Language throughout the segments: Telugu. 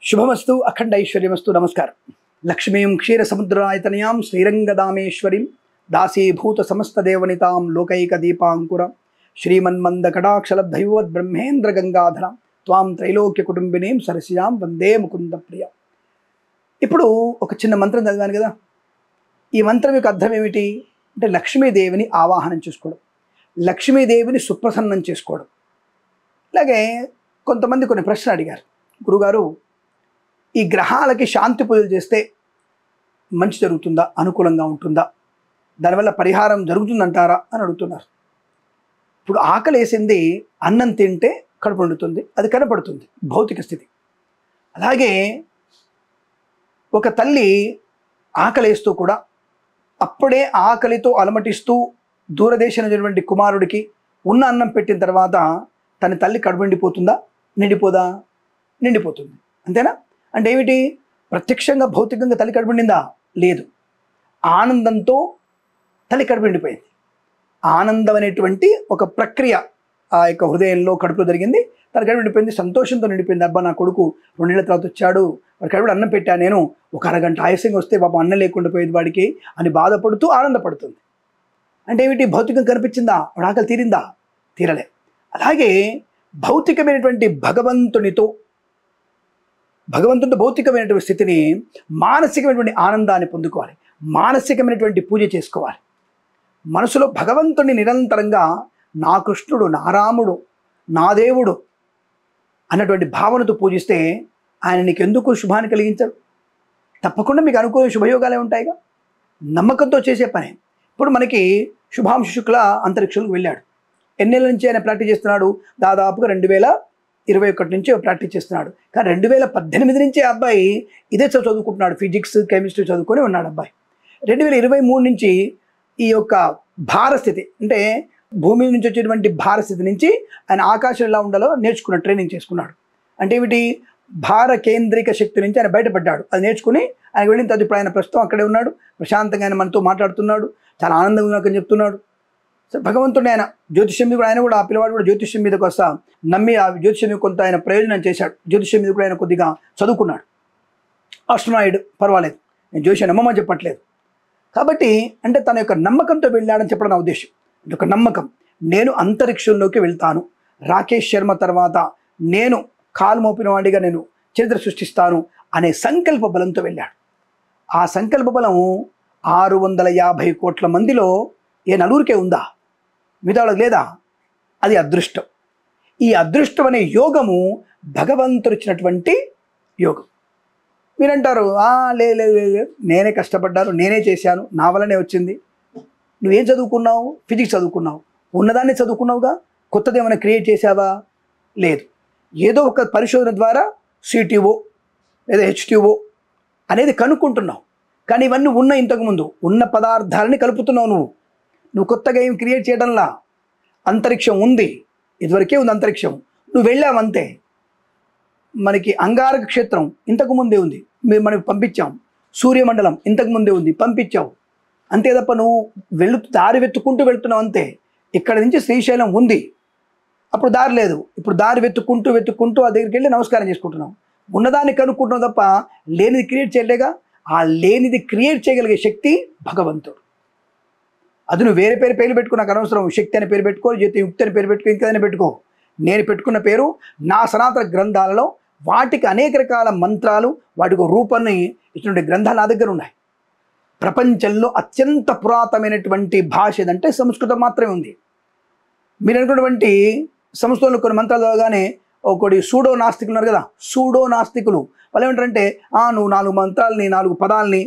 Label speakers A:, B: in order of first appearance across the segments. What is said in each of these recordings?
A: శుభమస్తు అఖండ ఐశ్వర్యమస్తు. నమస్కారం. లక్ష్మీం క్షీరసముద్రాయతనయాం శ్రీరంగదామేశ్వరీం దాసీభూత సమస్తదేవనితాం లోకైక దీపాంకురం శ్రీమన్మందకటాక్షలబ్ధైవత్ బ్రహ్మేంద్ర గంగాధరాం త్వాం త్రైలోక్య కుటుంబినీం సరసిజాం వందే ముకుంద ప్రియ. ఇప్పుడు ఒక చిన్న మంత్రం చదివాను కదా. ఈ మంత్రం యొక్క అర్థం ఏమిటి అంటే లక్ష్మీదేవిని ఆవాహనం చేసుకోవడం, లక్ష్మీదేవిని సుప్రసన్నం చేసుకోవడం. అలాగే కొంతమంది కొన్ని ప్రశ్నలు అడిగారు, గురుగారు ఈ గ్రహాలకి శాంతి పూజలు చేస్తే మంచి జరుగుతుందా, అనుకూలంగా ఉంటుందా, దానివల్ల పరిహారం జరుగుతుందంటారా అని అడుగుతున్నారు. ఇప్పుడు ఆకలి వేసింది అన్నం తింటే కడుపు నిండుతుంది, అది కనపడుతుంది భౌతిక స్థితి. అలాగే ఒక తల్లి ఆకలేస్తూ కూడా అప్పుడే ఆకలితో అలమటిస్తూ దూరదేశమైనటువంటి కుమారుడికి ఉన్న అన్నం పెట్టిన తర్వాత తన తల్లి కడుపు నిండిపోతుందా, నిండిపోదా? నిండిపోతుంది. అంతేనా? అంటే ఏమిటి? ప్రత్యక్షంగా భౌతికంగా తల్లి కడుపు నిండిందా? లేదు. ఆనందంతో తల్లి కడుపు నిండిపోయింది. ఆనందం అనేటువంటి ఒక ప్రక్రియ ఆ యొక్క హృదయంలో కడుపులో జరిగింది. తన కడుపు నిండిపోయింది, సంతోషంతో నిండిపోయింది. అబ్బా నా కొడుకు 2 నెలల తర్వాత వచ్చాడు, వాడి కడుపులో అన్నం పెట్టా, నేను ఒక అరగంట ఆలస్యంగా వస్తే పాపం అన్నం లేకుండా పోయేది వాడికి అని బాధపడుతూ ఆనందపడుతుంది. అంటే ఏమిటి? భౌతికం కనిపించిందా? వాడు ఆకలి తీరిందా? తీరలే. అలాగే భౌతికమైనటువంటి భగవంతునితో భౌతికమైనటువంటి స్థితిని మానసికమైనటువంటి ఆనందాన్ని పొందుకోవాలి, మానసికమైనటువంటి పూజ చేసుకోవాలి. మనసులో భగవంతుని నిరంతరంగా నా కృష్ణుడు, నా రాముడు, నా దేవుడు అన్నటువంటి భావనతో పూజిస్తే ఆయన నీకు ఎందుకు శుభాన్ని కలిగించరు? తప్పకుండా మీకు అనుకూల శుభయోగాలే ఉంటాయిగా. నమ్మకంతో చేసే పనే. ఇప్పుడు మనకి శుభాంశు శుక్ల అంతరిక్షంలోకి వెళ్ళాడు. ఎన్నేళ్ళ నుంచి ఆయన ప్రాక్టీస్ చేస్తున్నాడు? దాదాపుగా 2021 నుంచి ప్రాక్టీస్ చేస్తున్నాడు. కానీ 2018 నుంచి అబ్బాయి ఇదే చదువుకుంటున్నాడు, ఫిజిక్స్ కెమిస్ట్రీ చదువుకొని ఉన్నాడు అబ్బాయి. 2023 నుంచి ఈ యొక్క భారస్థితి అంటే భూమి నుంచి వచ్చేటువంటి భారస్థితి నుంచి ఆయన ఆకాశం ఎలా ఉండాలో నేర్చుకున్నాడు, ట్రైనింగ్ చేసుకున్నాడు. అంటే ఏమిటి? భార కేంద్రిక శక్తి నుంచి ఆయన బయటపడ్డాడు. అది నేర్చుకుని ఆయన వెళ్ళిన తర్వాత ఇప్పుడు ఆయన ప్రస్తుతం అక్కడే ఉన్నాడు, ప్రశాంతంగా ఆయన మనతో మాట్లాడుతున్నాడు, చాలా ఆనందంగా ఉన్నాకని చెప్తున్నాడు. సరే, భగవంతుడు ఆయన జ్యోతిష్యం మీద కూడా, ఆయన కూడా ఆ పిల్లవాడు కూడా జ్యోతిష్యం మీదకి వస్తా నమ్మి ఆ జ్యోతిష్యం మీద కొంత ఆయన ప్రయోజనం చేశాడు. జ్యోతిష్యం మీద కూడా ఆయన కొద్దిగా చదువుకున్నాడు. ఆస్ట్రోనాయిడ్ పర్వాలేదు, నేను జ్యోతిష్యం నమ్మమని చెప్పట్లేదు. కాబట్టి అంటే తన యొక్క నమ్మకంతో వెళ్ళాడని చెప్పడం నా ఉద్దేశం. అంటే ఒక నమ్మకం, నేను అంతరిక్షంలోకి వెళ్తాను, రాకేష్ శర్మ తర్వాత నేను కాలు మోపిన వాడిగా నేను చరిత్ర సృష్టిస్తాను అనే సంకల్ప బలంతో వెళ్ళాడు. ఆ సంకల్ప బలం 650 కోట్ల మందిలో ఏ నలుగురికే ఉందా? మిగతా వాళ్ళకి లేదా? అది అదృష్టం. ఈ అదృష్టం అనే యోగము భగవంతుడు ఇచ్చినటువంటి యోగం. మీరంటారు, లేదు నేనే కష్టపడ్డాను, నేనే చేశాను, నా వల్లనే వచ్చింది. నువ్వేం చదువుకున్నావు? ఫిజిక్స్ చదువుకున్నావు, ఉన్నదాన్ని చదువుకున్నావుగా. కొత్తది ఏమైనా క్రియేట్ చేసావా? లేదు. ఏదో ఒక పరిశోధన ద్వారా సిటిఓ లేదా హెచ్టిఓ అనేది కనుక్కుంటున్నావు. కానీ ఇవన్నీ ఉన్న ఇంతకుముందు ఉన్న పదార్థాలని కలుపుతున్నావు. నువ్వు కొత్తగా ఏం క్రియేట్ చేయడంలా. అంతరిక్షం ఉంది, ఇదివరకే ఉంది అంతరిక్షం, నువ్వు వెళ్ళావంతే. మనకి అంగారక క్షేత్రం ఇంతకుముందే ఉంది, మనకి పంపించాం. సూర్యమండలం ఇంతకుముందే ఉంది, పంపించావు. అంతే తప్ప నువ్వు దారి వెతుక్కుంటూ వెళ్తున్నావు అంతే. ఇక్కడ నుంచి శ్రీశైలం ఉంది, అప్పుడు దారి లేదు, ఇప్పుడు దారి వెతుక్కుంటూ ఆ దగ్గరికి వెళ్ళి నమస్కారం చేసుకుంటున్నావు. ఉన్నదాన్ని కనుక్కుంటున్నావు తప్ప లేనిది క్రియేట్ చేయలేగా. ఆ లేనిది క్రియేట్ చేయగలిగే శక్తి భగవంతుడు. అది నువ్వు వేరే పేరు పెట్టుకో, నాకు అనవసరం. శక్తి అని పేరు పెట్టుకో, యుక్తి అని పేరు పెట్టుకో, ఇంకేదైనా పెట్టుకో. నేను పెట్టుకున్న పేరు నా సనాతన గ్రంథాలలో వాటికి అనేక రకాల మంత్రాలు, వాటికి రూపాన్ని ఇటువంటి గ్రంథాలు నా దగ్గర ఉన్నాయి. ప్రపంచంలో అత్యంత పురాతనమైనటువంటి భాష ఏదంటే సంస్కృతం మాత్రమే ఉంది. మీరు అనుకున్నటువంటి సంస్కృతంలో కొన్ని మంత్రాలు చదవగానే ఒకటి సూడో నాస్తికులు ఉన్నారు కదా, సూడో నాస్తికులు వాళ్ళు ఏమంటారంటే, నువ్వు 4 మంత్రాలని 4 పదాలని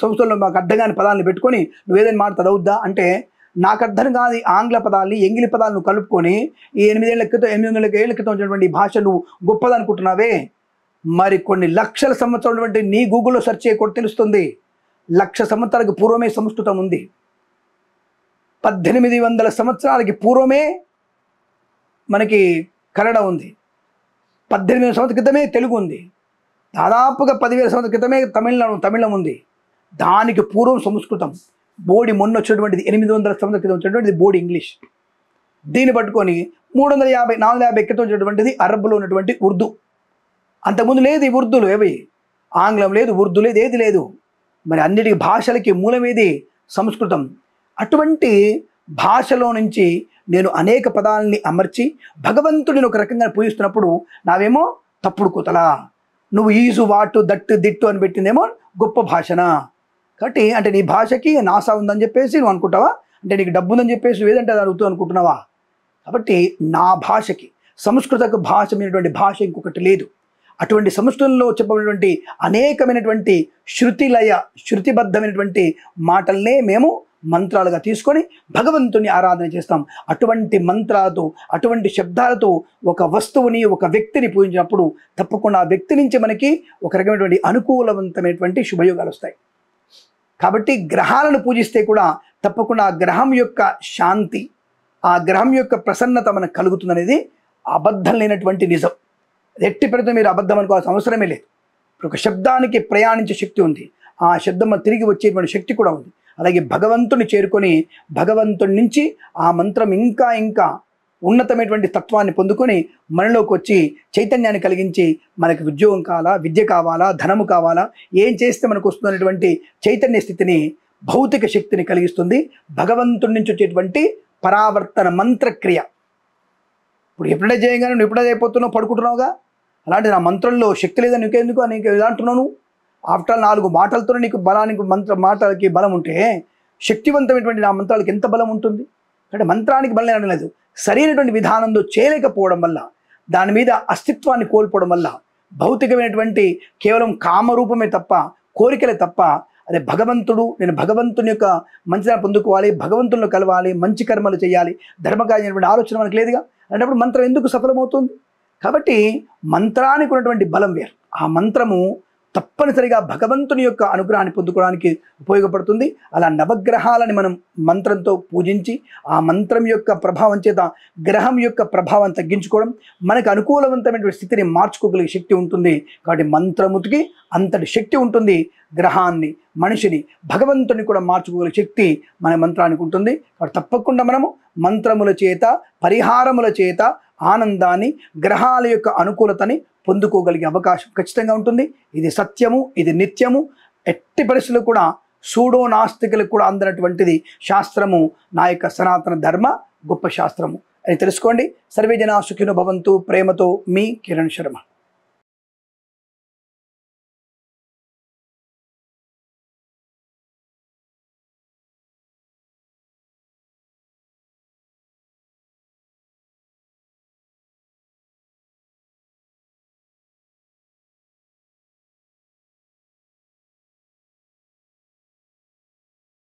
A: సంస్కృతంలో మాకు అర్థం కాని పదాలని పెట్టుకొని నువ్వు ఏదైనా మాట చదవద్దా అంటే, నాకు అర్థం కాదు ఆంగ్ల పదాలని ఎంగిలి పదాలను కలుపుకొని ఈ 800 ఏళ్ల క్రితం వచ్చినటువంటి భాష నువ్వు గొప్పదనుకుంటున్నావే. మరి కొన్ని లక్షల సంవత్సరాలు నీ గూగుల్లో సెర్చ్ చేయకూడదు, తెలుస్తుంది. 1,00,000 సంవత్సరాలకు పూర్వమే సంస్కృతం ఉంది. 1800 సంవత్సరాలకి పూర్వమే మనకి కన్నడ ఉంది. 18,000 సంవత్సరాల క్రితమే తెలుగు ఉంది. దాదాపుగా 10,000 సంవత్సరాల క్రితమే తమిళం ఉంది. దానికి పూర్వం సంస్కృతం. బోడి మొన్న వచ్చినటువంటిది 800 సంవత్సరాల క్రితం వచ్చినటువంటిది బోడి ఇంగ్లీష్. దీన్ని పట్టుకొని 350 450 క్రితం వచ్చినటువంటిది అరబ్బులో ఉన్నటువంటి ఉర్దూ. అంతకుముందు లేదు ఈ ఉర్దూలు ఏవి, ఆంగ్లం లేదు, ఉర్దూ లేదు, ఏది లేదు. మరి అన్నిటికీ భాషలకి మూలమేది సంస్కృతం. అటువంటి భాషలో నుంచి నేను అనేక పదాలని అమర్చి భగవంతుడిని ఒక రకంగా పూజిస్తున్నప్పుడు నావేమో తప్పుడు కూతలా, నువ్వు ఈజు వాటు దట్టు దిట్టు అని పెట్టిందేమో గొప్ప భాషన. కాబట్టి అంటే నీ భాషకి నాసా ఉందని చెప్పేసి నువ్వు అనుకుంటావా, అంటే నీకు డబ్బు ఉందని చెప్పేసి నువ్వు ఏదంటే అది అడుగుతూ అనుకుంటున్నావా? కాబట్టి నా భాషకి సంస్కృతకు భాష అయినటువంటి భాష ఇంకొకటి లేదు. అటువంటి సంస్కృతంలో చెప్పబడినటువంటి అనేకమైనటువంటి శృతిబద్ధమైనటువంటి మాటల్నే మేము మంత్రాలుగా తీసుకొని భగవంతుని ఆరాధన చేస్తాం. అటువంటి మంత్రాలతో, అటువంటి శబ్దాలతో ఒక వస్తువుని, ఒక వ్యక్తిని పూజించినప్పుడు తప్పకుండా ఆ వ్యక్తి నుంచి మనకి ఒక రకమైనటువంటి అనుకూలవంతమైనటువంటి శుభయోగాలు వస్తాయి. కాబట్టి గ్రహాలను పూజిస్తే కూడా తప్పకుండా ఆ గ్రహం యొక్క శాంతి, ఆ గ్రహం యొక్క ప్రసన్నత మనకు కలుగుతుందనేది అబద్ధం లేనటువంటి నిజం. ఎట్టి పెడితే మీరు అబద్ధం అనుకోవాల్సిన అవసరమే లేదు. ఇప్పుడు ఒక శబ్దానికి ప్రయాణించే శక్తి ఉంది, ఆ శబ్దం తిరిగి వచ్చేటువంటి శక్తి కూడా ఉంది. అలాగే భగవంతుని చేరుకొని భగవంతుడి నుంచి ఆ మంత్రం ఇంకా ఇంకా ఉన్నతమైనటువంటి తత్వాన్ని పొందుకొని మనలోకి వచ్చి చైతన్యాన్ని కలిగించి మనకి ఉద్యోగం కావాలా, విద్య కావాలా, ధనము కావాలా, ఏం చేస్తే మనకు వస్తున్నటువంటి చైతన్య స్థితిని, భౌతిక శక్తిని కలిగిస్తుంది భగవంతుడి నుంచి వచ్చేటువంటి పరావర్తన మంత్రక్రియ. ఇప్పుడు ఎప్పుడే చేయగానే నువ్వు ఎప్పుడే అయిపోతున్నావు, పడుకుంటున్నావుగా. అలాంటి నా మంత్రంలో శక్తి లేదా నీకెందుకు నీకు ఎలా అంటున్నాను? ఆఫ్టర్ 4 మాటలతో నీకు బలానికి మాటలకి బలం ఉంటే శక్తివంతమైనటువంటి నా మంత్రాలకి ఎంత బలం ఉంటుంది? అంటే మంత్రానికి బలం అనలేదు, సరైనటువంటి విధానంలో చేయలేకపోవడం వల్ల, దాని మీద అస్తిత్వాన్ని కోల్పోవడం వల్ల భౌతికమైనటువంటి కేవలం కామరూపమే తప్ప, కోరికలే తప్ప, అదే భగవంతుడు, నేను భగవంతుని యొక్క మంచిగా పొందుకోవాలి, భగవంతులను కలవాలి, మంచి కర్మలు చేయాలి, ధర్మకార్యమైనటువంటి ఆలోచన మనకు లేదుగా. అనేటప్పుడు మంత్రం ఎందుకు సఫలమవుతుంది? కాబట్టి మంత్రానికి ఉన్నటువంటి బలం వేరు. ఆ మంత్రము తప్పనిసరిగా భగవంతుని యొక్క అనుగ్రహాన్ని పొందుకోవడానికి ఉపయోగపడుతుంది. అలా నవగ్రహాలని మనం మంత్రంతో పూజించి ఆ మంత్రం యొక్క ప్రభావం చేత గ్రహం యొక్క ప్రభావం తగ్గించుకోవడం, మనకు అనుకూలవంతమైన స్థితిని మార్చుకోగలిగే శక్తి ఉంటుంది. కాబట్టి మంత్రముకి అంతటి శక్తి ఉంటుంది. గ్రహాన్ని, మనిషిని, భగవంతుని కూడా మార్చుకోగలిగే శక్తి మన మంత్రానికి ఉంటుంది. కాబట్టి తప్పకుండా మనము మంత్రముల చేత, పరిహారముల చేత ఆనందాన్ని, గ్రహాల యొక్క అనుకూలతని పొందుకోగలిగే అవకాశం ఖచ్చితంగా ఉంటుంది. ఇది సత్యము, ఇది నిత్యము. ఎట్టి పరిస్థితులు కూడా సూడో నాస్తికులకు కూడా అందనటువంటిది శాస్త్రము, నా యొక్క సనాతన ధర్మ గొప్ప శాస్త్రము అని తెలుసుకోండి. సర్వే జనా సుఖినో భవంతు. ప్రేమతో మీ కిరణ్ శర్మ.